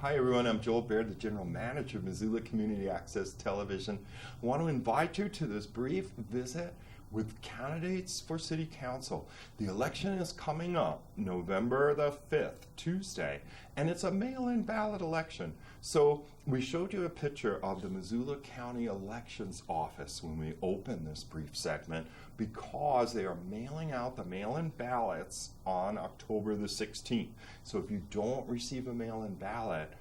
Hi everyone, I'm Joel Baird, the General Manager of Missoula Community Access Television. I want to invite you to this brief visit with candidates for City Council. The election is coming up November the 5th, Tuesday, and it's a mail-in ballot election. So we showed you a picture of the Missoula County Elections Office when we opened this brief segment because they are mailing out the mail-in ballots on October the 16th. So if you don't receive a mail-in ballot,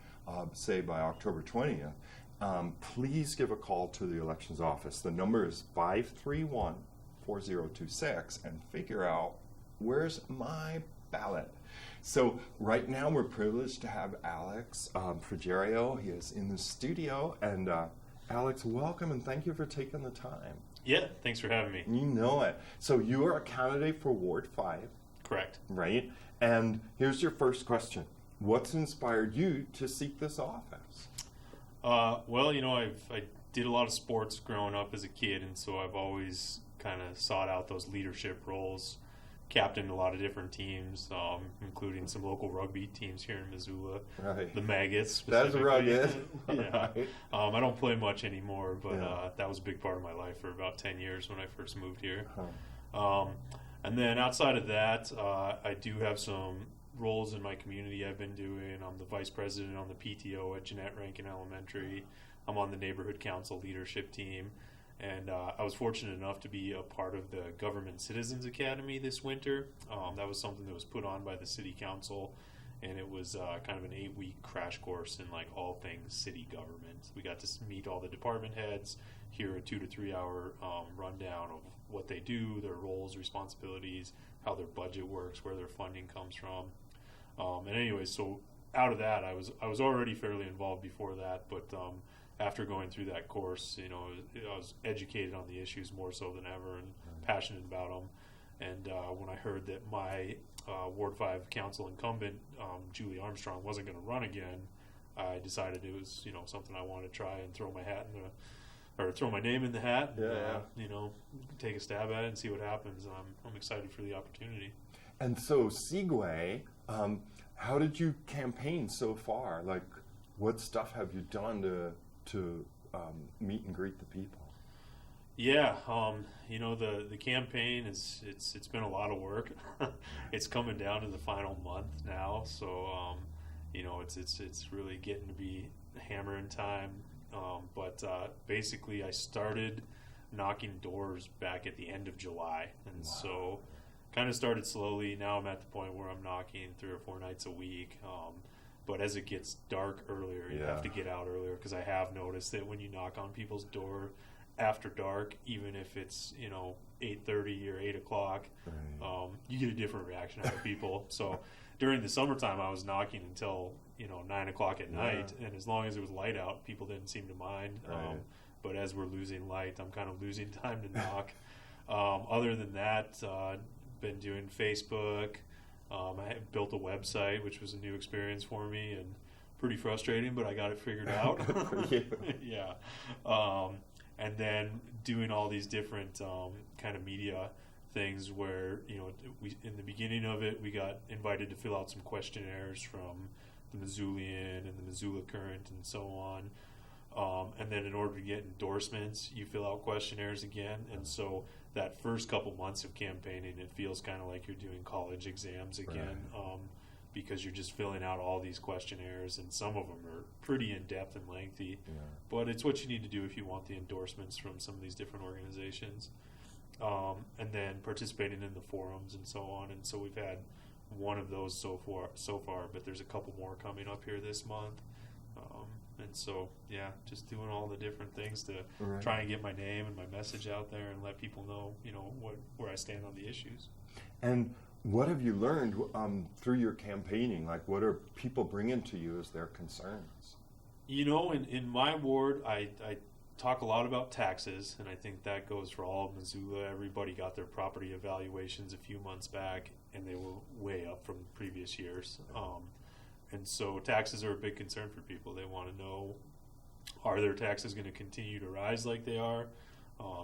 say by October 20th, please give a call to the Elections Office. The number is 531-4026 and figure out where's my ballot. So right now we're privileged to have Alex Fregerio. He is in the studio. And Alex, welcome and thank you for taking the time. Yeah, thanks for having me. You know it. So you are a candidate for Ward 5. Correct. Right? And here's your first question. What's inspired you to seek this office? Well, you know, I did a lot of sports growing up as a kid, and so I've always kind of sought out those leadership roles. Captained a lot of different teams, including some local rugby teams here in Missoula. Right. The Maggots. That's rugged. Yeah. Right. I don't play much anymore, but that was a big part of my life for about 10 years when I first moved here. And then outside of that, I do have some roles in my community I've been doing. I'm the vice president on the PTO at Jeanette Rankin Elementary. I'm on the neighborhood council leadership team. And I was fortunate enough to be a part of the Government Citizens Academy this winter. That was something that was put on by the City Council, and it was kind of an 8-week crash course in like all things city government. We got to meet all the department heads, hear a 2 to 3 hour rundown of what they do, their roles, responsibilities, how their budget works, where their funding comes from. And anyway, so out of that, I was already fairly involved before that, but after going through that course, you know, I was educated on the issues more so than ever and passionate about them. And when I heard that my Ward 5 council incumbent, Julie Armstrong, wasn't going to run again, I decided it was, you know, something I wanted to try and throw my name in the hat and, you know, take a stab at it and see what happens. I'm excited for the opportunity. And so, Segue, how did you campaign so far? Like, what stuff have you done to meet and greet the people? Yeah, you know, the campaign it's been a lot of work. It's coming down to the final month now, so you know, it's really getting to be hammering time. But basically, I started knocking doors back at the end of July, and so kind of started slowly. Now I'm at the point where I'm knocking 3 or 4 nights a week. But as it gets dark earlier, you have to get out earlier, because I have noticed that when you knock on people's door after dark, even if it's, you know, 8:30 or 8 o'clock, you get a different reaction out of people. So during the summertime, I was knocking until, you know, 9 o'clock at night, and as long as it was light out, people didn't seem to mind. But as we're losing light, I'm kind of losing time to knock. Other than that, been doing Facebook. I built a website, which was a new experience for me and pretty frustrating, but I got it figured out. Good for you. Yeah. And then doing all these different kind of media things where, you know, in the beginning of it, we got invited to fill out some questionnaires from the Missoulian and the Missoula Current and so on. And then in order to get endorsements, you fill out questionnaires again. And so that first couple months of campaigning, it feels kind of like you're doing college exams again, because you're just filling out all these questionnaires, and some of them are pretty in-depth and lengthy. But it's what you need to do if you want the endorsements from some of these different organizations. And then participating in the forums and so on. And so we've had one of those so far, but there's a couple more coming up here this month. And so, yeah, just doing all the different things to try and get my name and my message out there and let people know, you know, where I stand on the issues. And what have you learned through your campaigning? Like, what are people bringing to you as their concerns? You know, in my ward, I talk a lot about taxes, and I think that goes for all of Missoula. Everybody got their property evaluations a few months back, and they were way up from previous years. And so taxes are a big concern for people. They want to know, are their taxes going to continue to rise like they are?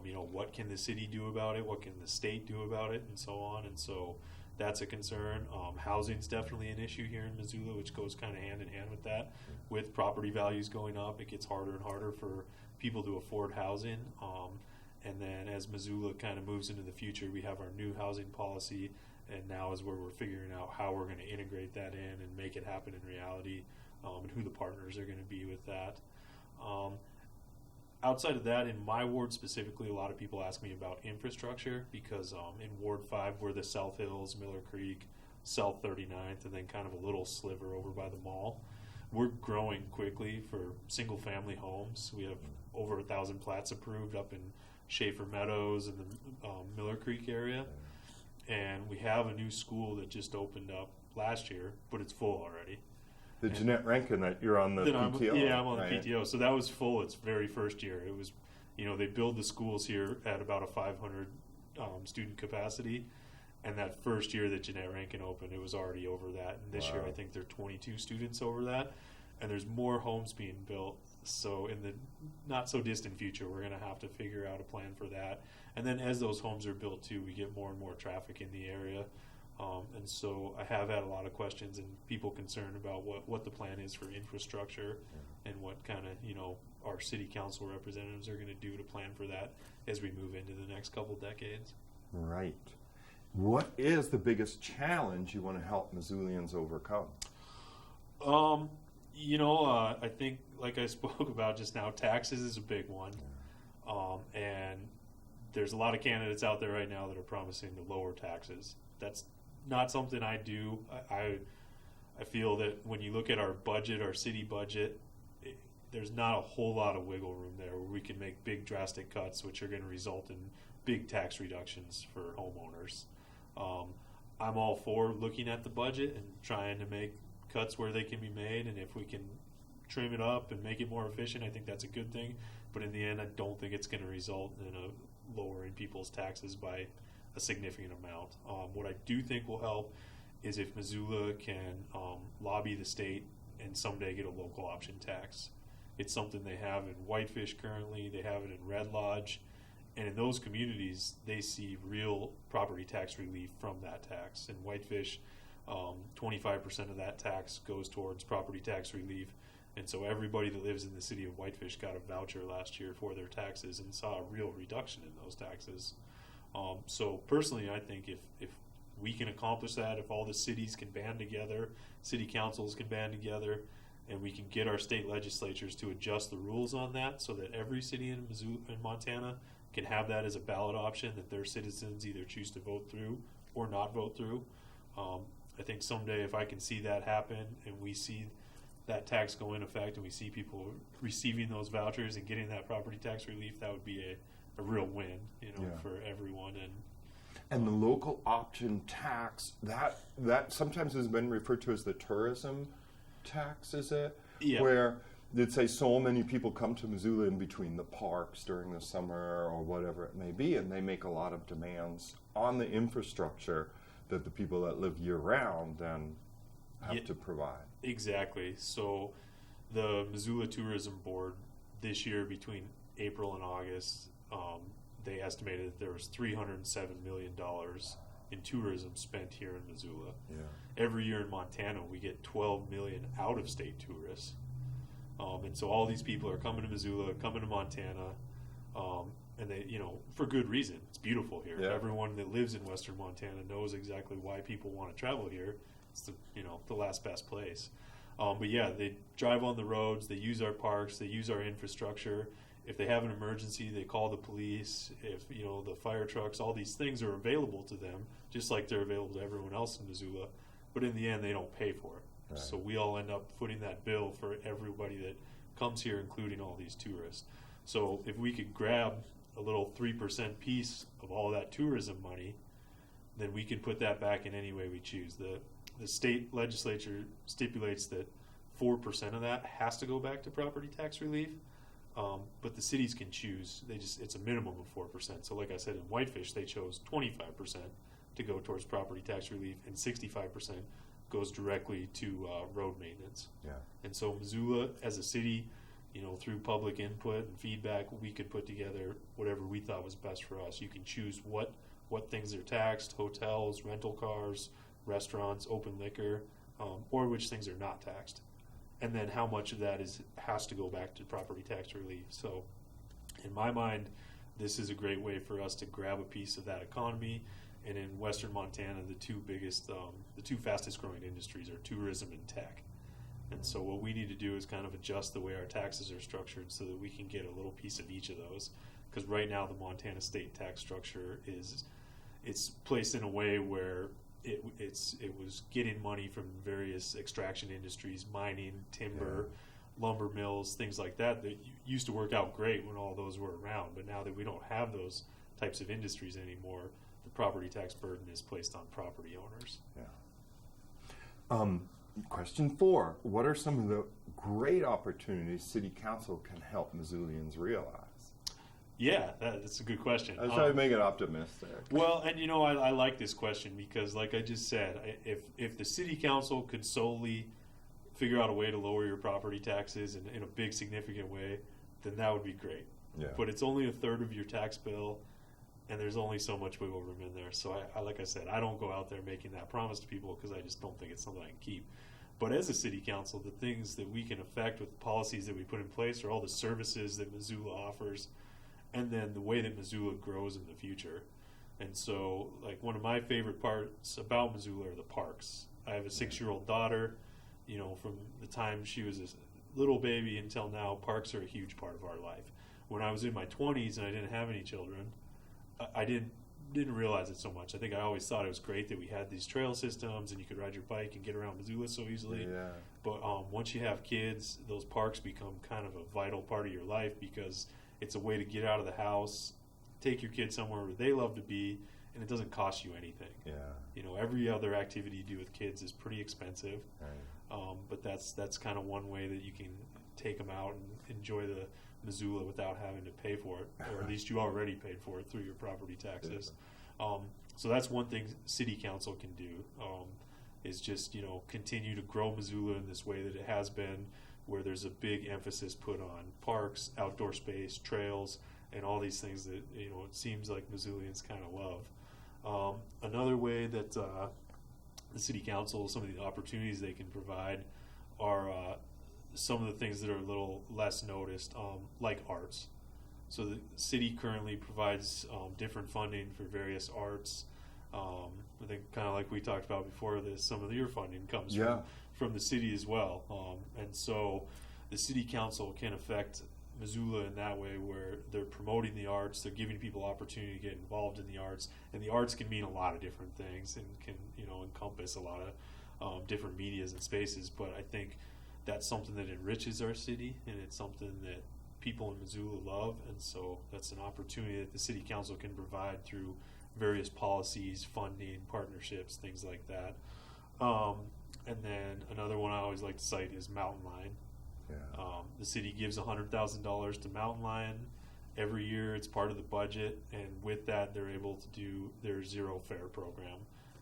You know, what can the city do about it? What can the state do about it? And so on. And so that's a concern. Housing's definitely an issue here in Missoula, which goes kind of hand in hand with that. With property values going up, it gets harder and harder for people to afford housing. And then as Missoula kind of moves into the future, we have our new housing policy, and now is where we're figuring out how we're going to integrate that in and make it happen in reality, and who the partners are going to be with that. Outside of that, in my ward specifically, a lot of people ask me about infrastructure because in Ward 5, we're the South Hills, Miller Creek, South 39th, and then kind of a little sliver over by the mall. We're growing quickly for single-family homes. We have over 1,000 plats approved up in Schaefer Meadows and the Miller Creek area. And we have a new school that just opened up last year, but it's full already. The Jeanette Rankin that you're on the PTO? I'm on right? the PTO. So that was full its very first year. It was, they build the schools here at about a 500 student capacity. And that first year that Jeanette Rankin opened, it was already over that. And this year, I think there are 22 students over that. And there's more homes being built. So in the not so distant future, we're going to have to figure out a plan for that. And then as those homes are built too, we get more and more traffic in the area. And so I have had a lot of questions and people concerned about what the plan is for infrastructure and what kind of, our city council representatives are going to do to plan for that as we move into the next couple decades. Right. What is the biggest challenge you want to help Missoulians overcome? I think, like I spoke about just now, taxes is a big one. And there's a lot of candidates out there right now that are promising to lower taxes. That's not something I do. I feel that when you look at our budget, our city budget, there's not a whole lot of wiggle room there where we can make big drastic cuts, which are going to result in big tax reductions for homeowners. I'm all for looking at the budget and trying to make cuts where they can be made, and if we can trim it up and make it more efficient, I think that's a good thing. But in the end, I don't think it's going to result in a lowering people's taxes by a significant amount. What I do think will help is if Missoula can lobby the state and someday get a local option tax. It's something they have in Whitefish currently, they have it in Red Lodge, and in those communities, they see real property tax relief from that tax. In Whitefish, 25% of that tax goes towards property tax relief. And so everybody that lives in the city of Whitefish got a voucher last year for their taxes and saw a real reduction in those taxes. So personally, I think if we can accomplish that, if all the cities can band together, city councils can band together, and we can get our state legislatures to adjust the rules on that so that every city in Montana can have that as a ballot option that their citizens either choose to vote through or not vote through. I think someday if I can see that happen and we see that tax go in effect and we see people receiving those vouchers and getting that property tax relief, that would be a real win, for everyone. And the local option tax, that sometimes has been referred to as the tourism tax, is it? Yeah. Where they'd say so many people come to Missoula in between the parks during the summer or whatever it may be, and they make a lot of demands on the infrastructure that the people that live year-round then have to provide. Exactly. So the Missoula Tourism Board this year, between April and August, they estimated that there was $307 million in tourism spent here in Missoula. Yeah. Every year in Montana, we get 12 million out-of-state tourists. And so all these people are coming to Missoula, coming to Montana, and they, for good reason. It's beautiful here. Yeah. Everyone that lives in Western Montana knows exactly why people want to travel here. It's the last best place. But yeah, they drive on the roads, they use our parks, they use our infrastructure. If they have an emergency, they call the police. If, the fire trucks, all these things are available to them, just like they're available to everyone else in Missoula. But in the end, they don't pay for it. Right. So we all end up footing that bill for everybody that comes here, including all these tourists. So if we could grab a little 3% piece of all that tourism money, then we can put that back in any way we choose. The state legislature stipulates that 4% of that has to go back to property tax relief, but the cities can choose. It's a minimum of 4%. So like I said, in Whitefish, they chose 25% to go towards property tax relief, and 65% goes directly to road maintenance. Yeah. And so Missoula, as a city, through public input and feedback, we could put together whatever we thought was best for us. You can choose what what things are taxed: hotels, rental cars, restaurants, open liquor, or which things are not taxed. And then how much of that has to go back to property tax relief. So in my mind, this is a great way for us to grab a piece of that economy. And in Western Montana, the two fastest growing industries are tourism and tech. And so what we need to do is kind of adjust the way our taxes are structured so that we can get a little piece of each of those. Because right now the Montana state tax structure it's placed in a way where it was getting money from various extraction industries, mining, timber, lumber mills, things like that used to work out great when all those were around. But now that we don't have those types of industries anymore, the property tax burden is placed on property owners. Yeah. Question 4. What are some of the great opportunities City Council can help Missoulians realize? Yeah, that's a good question. I was trying to make it optimistic. Well, and I like this question because, like I just said, if the City Council could solely figure out a way to lower your property taxes in a big, significant way, then that would be great. Yeah. But it's only a third of your tax bill, and there's only so much wiggle room in there. So, like I said, I don't go out there making that promise to people because I just don't think it's something I can keep. But as a city council, the things that we can affect with the policies that we put in place are all the services that Missoula offers, and then the way that Missoula grows in the future. And so, like, one of my favorite parts about Missoula are the parks. I have a 6-year-old daughter. You know, from the time she was a little baby until now, parks are a huge part of our life. When I was in my 20s and I didn't have any children, I didn't realize it so much. I think I always thought it was great that we had these trail systems and you could ride your bike and get around Missoula so easily. Yeah. But once you have kids, those parks become kind of a vital part of your life because it's a way to get out of the house, take your kids somewhere where they love to be, and it doesn't cost you anything. Yeah. You know, every other activity you do with kids is pretty expensive. Right. But that's kind of one way that you can take them out and enjoy the Missoula without having to pay for it, or at least you already paid for it through your property taxes. Yeah. So that's one thing City Council can do, is just, continue to grow Missoula in this way that it has been, where there's a big emphasis put on parks, outdoor space, trails, and all these things that, it seems like Missoulians kind of love. Another way that the City Council, some of the opportunities they can provide are some of the things that are a little less noticed, like arts. So the city currently provides different funding for various arts. I think kind of like we talked about before this, some of your funding comes from the city as well. And so the City Council can affect Missoula in that way, where they're promoting the arts, they're giving people opportunity to get involved in the arts, and the arts can mean a lot of different things and can encompass a lot of different medias and spaces. But I think that's something that enriches our city, and it's something that people in Missoula love, and so that's an opportunity that the City Council can provide through various policies, funding, partnerships, things like that. And then another one I always like to cite is Mountain Lion. Yeah. The city gives $100,000 to Mountain Lion every year. It's part of the budget, and with that, they're able to do their zero fare program,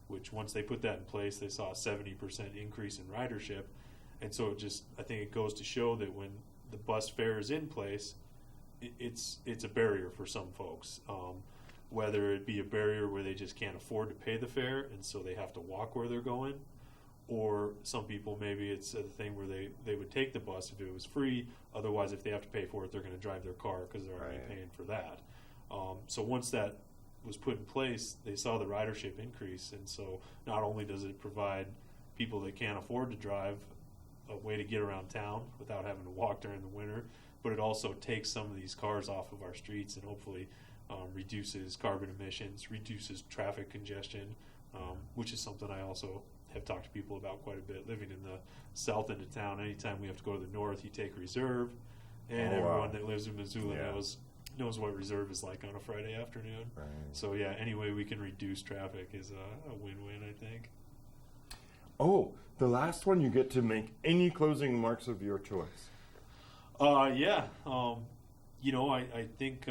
which once they put that in place, they saw a 70% increase in ridership. And so I think it goes to show that when the bus fare is in place, it's a barrier for some folks. Whether it be a barrier where they just can't afford to pay the fare, and so they have to walk where they're going, or some people, maybe it's a thing where they would take the bus if it was free. Otherwise, if they have to pay for it, they're going to drive their car because they're already paying for that. So once that was put in place, they saw the ridership increase. And so not only does it provide people that can't afford to drive a way to get around town without having to walk during the winter, but it also takes some of these cars off of our streets and hopefully reduces carbon emissions, reduces traffic congestion, which is something I also have talked to people about quite a bit. Living in the south end of town, anytime we have to go to the north, you take Reserve, and everyone that lives in Missoula knows what Reserve is like on a Friday afternoon. Right. So yeah, any way we can reduce traffic is a win-win, I think. Oh, the last one, you get to make any closing remarks of your choice. I think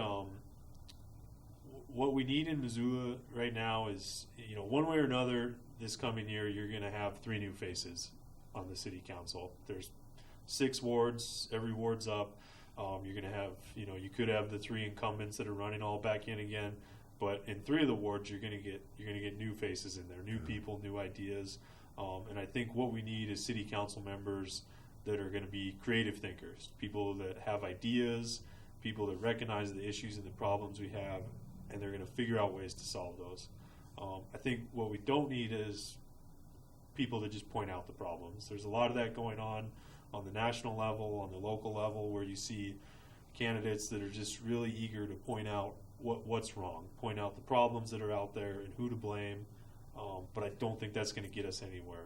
what we need in Missoula right now is, one way or another, this coming year, you're going to have 3 new faces on the City Council. There's 6 wards, every ward's up. You're going to have, you could have the 3 incumbents that are running all back in again. But in 3 of the wards, you're gonna get new faces in there, new people, new ideas, and I think what we need is city council members that are going to be creative thinkers, people that have ideas, people that recognize the issues and the problems we have, and they're going to figure out ways to solve those. I think what we don't need is people that just point out the problems. There's a lot of that going on the national level, on the local level, where you see candidates that are just really eager to point out what's wrong, point out the problems that are out there and who to blame. But I don't think that's going to get us anywhere.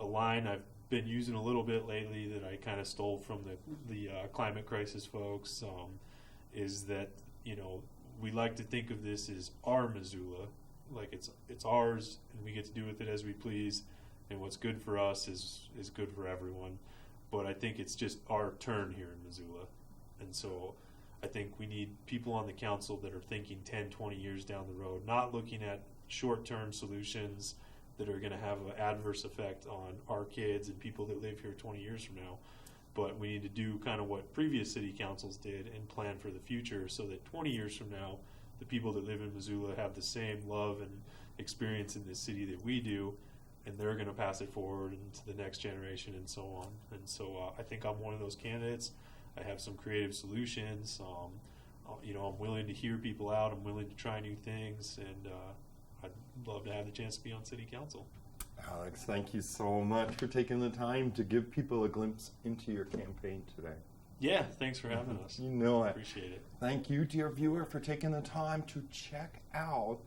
A line I've been using a little bit lately that I kind of stole from the climate crisis folks is that, you know, we like to think of this as our Missoula, like it's ours and we get to do with it as we please, and what's good for us is good for everyone. But I think it's just our turn here in Missoula, and so I think we need people on the council that are thinking 10, 20 years down the road, not looking at short-term solutions that are going to have an adverse effect on our kids and people that live here 20 years from now. But we need to do kind of what previous city councils did and plan for the future, so that 20 years from now, the people that live in Missoula have the same love and experience in this city that we do, and they're going to pass it forward into the next generation and so on. And so I think I'm one of those candidates. I have some creative solutions. You know, I'm willing to hear people out. I'm willing to try new things, and I'd love to have the chance to be on city council. Alex, thank you so much for taking the time to give people a glimpse into your campaign today. Yeah, thanks for having us. You know it. Appreciate it. Thank you, dear viewer, for taking the time to check out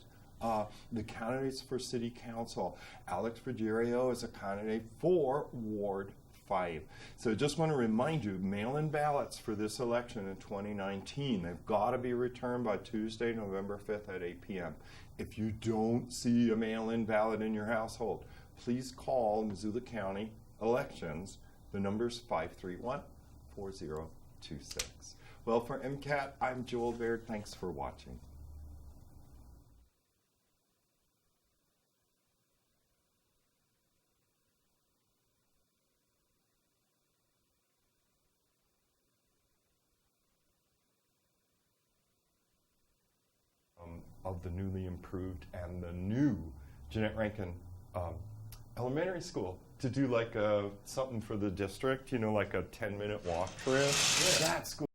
the candidates for city council. Alex Fregerio is a candidate for Ward 5. So just want to remind you, mail-in ballots for this election in 2019, they've got to be returned by Tuesday, November 5th at 8 p.m. If you don't see a mail-in ballot in your household, please call Missoula County Elections. The number's 531-4026. Well, for MCAT, I'm Joel Baird. Thanks for watching. Of the newly improved and the new Jeanette Rankin Elementary School to do like something for the district, you know, like a 10-minute walk trip. Yeah. That school.